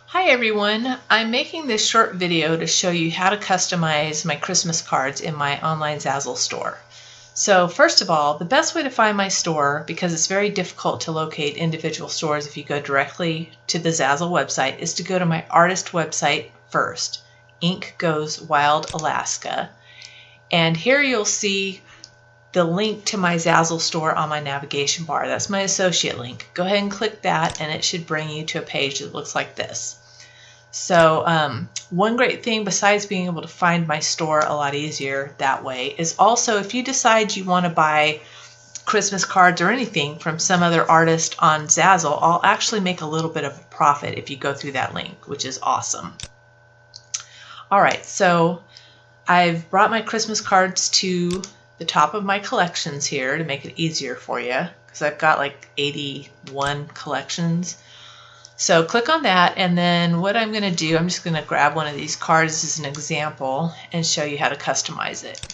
Hi everyone, I'm making this short video to show you how to customize my Christmas cards in my online Zazzle store. So first of all, the best way to find my store, because it's very difficult to locate individual stores if you go directly to the Zazzle website, is to go to my artist website first, Ink Goes Wild Alaska. And here you'll see the link to my Zazzle store on my navigation bar. That's my associate link. Go ahead and click that and it should bring you to a page that looks like this. So one great thing besides being able to find my store a lot easier that way is also if you decide you want to buy Christmas cards or anything from some other artist on Zazzle, I'll actually make a little bit of a profit if you go through that link, which is awesome. Alright, so I've brought my Christmas cards to the top of my collections here to make it easier for you because I've got like 81 collections. So click on that, and then what I'm going to do, I'm just going to grab one of these cards as an example and show you how to customize it.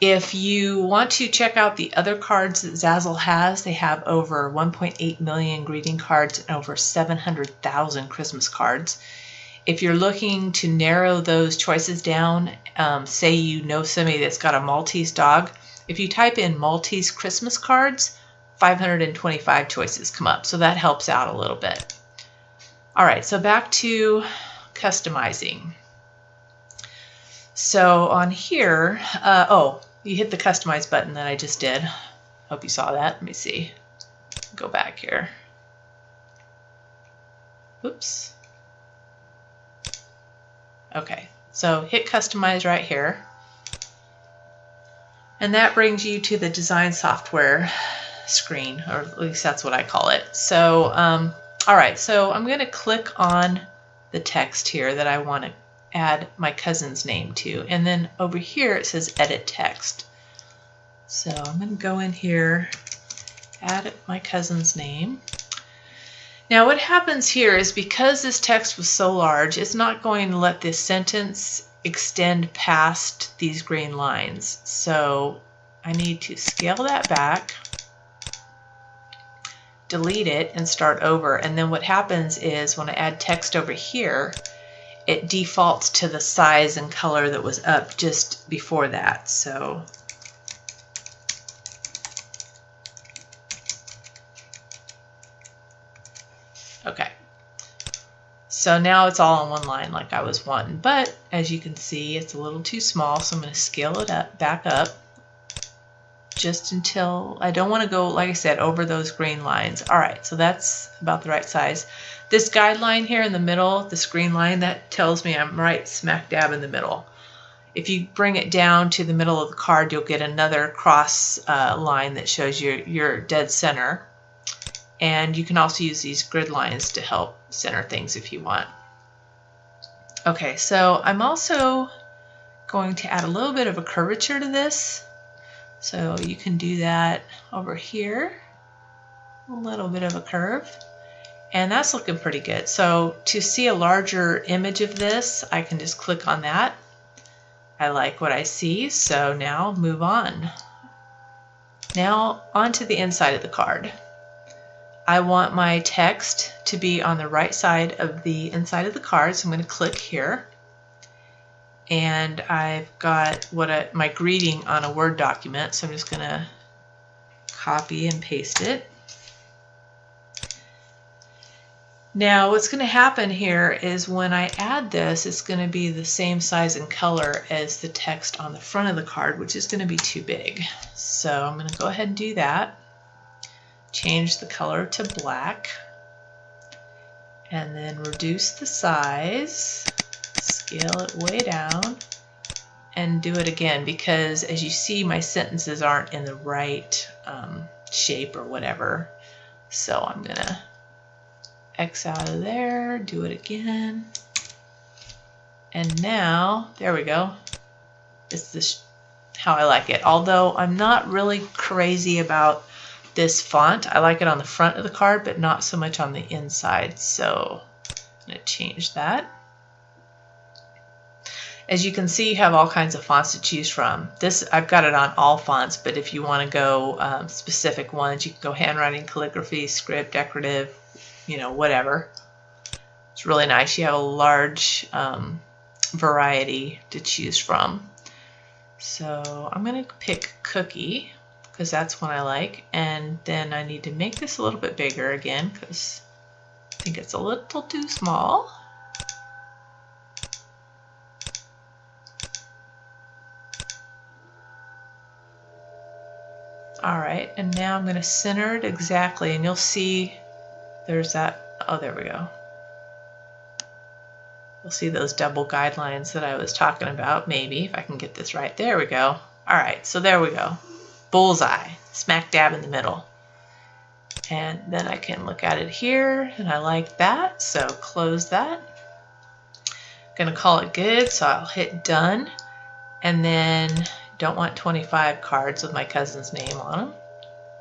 If you want to check out the other cards that Zazzle has, they have over 1.8 million greeting cards and over 700,000 Christmas cards. If you're looking to narrow those choices down, say you know somebody that's got a Maltese dog, if you type in Maltese Christmas cards, 525 choices come up, so that helps out a little bit. Alright, so back to customizing. So on here, you hit the customize button that I just did. Hope you saw that. Let me see. Go back here. Oops. Okay, so hit customize right here. And that brings you to the design software screen, or at least that's what I call it. So, alright, so I'm going to click on the text here that I want to add my cousin's name to. And then over here it says edit text. So I'm going to go in here, add my cousin's name. Now what happens here is because this text was so large, it's not going to let this sentence extend past these green lines. So I need to scale that back, delete it, and start over. And then what happens is when I add text over here, it defaults to the size and color that was up just before that. So okay. So now it's all on one line like I was wanting, but as you can see, it's a little too small, so I'm going to scale it up, back up, just until I don't want to go, like I said, over those green lines. Alright, so that's about the right size. This guideline here in the middle, this green line, that tells me I'm right smack dab in the middle. If you bring it down to the middle of the card, you'll get another cross line that shows your dead center. And you can also use these grid lines to help center things if you want. Okay, so I'm also going to add a little bit of a curvature to this. So you can do that over here, a little bit of a curve. And that's looking pretty good. So to see a larger image of this, I can just click on that. I like what I see, so now move on. Now onto the inside of the card. I want my text to be on the right side of the inside of the card, so I'm going to click here. And I've got my greeting on a Word document, so I'm just going to copy and paste it. Now what's going to happen here is when I add this, it's going to be the same size and color as the text on the front of the card, which is going to be too big. So I'm going to go ahead and do that. Change the color to black, and then reduce the size, scale it way down, and do it again, because as you see my sentences aren't in the right shape or whatever. So I'm gonna X out of there, do it again, and now there we go. It's how I like it, although I'm not really crazy about this font. I like it on the front of the card, but not so much on the inside. So I'm going to change that. As you can see, you have all kinds of fonts to choose from. This, I've got it on all fonts, but if you want to go specific ones, you can go handwriting, calligraphy, script, decorative, you know, whatever. It's really nice. You have a large variety to choose from. So I'm going to pick cookie because that's one I like, and then I need to make this a little bit bigger again because I think it's a little too small. All right, and now I'm going to center it exactly, and you'll see there's that. Oh, there we go. You'll see those double guidelines that I was talking about, maybe, if I can get this right. There we go. All right, so there we go. Bullseye, smack dab in the middle. And then I can look at it here, and I like that, so close that. I'm gonna call it good, so I'll hit done. And then don't want 25 cards with my cousin's name on them.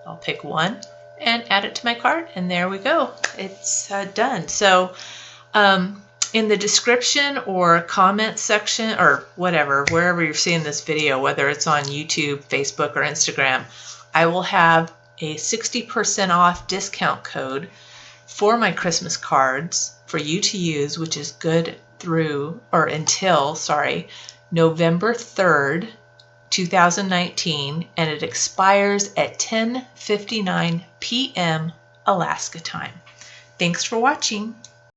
I'll pick one and add it to my card, and there we go. It's done. So in the description or comment section or whatever, wherever you're seeing this video, whether it's on YouTube, Facebook, or Instagram, I will have a 60% off discount code for my Christmas cards for you to use, which is good through or until, November 3rd, 2019, and it expires at 10:59 p.m. Alaska time. Thanks for watching.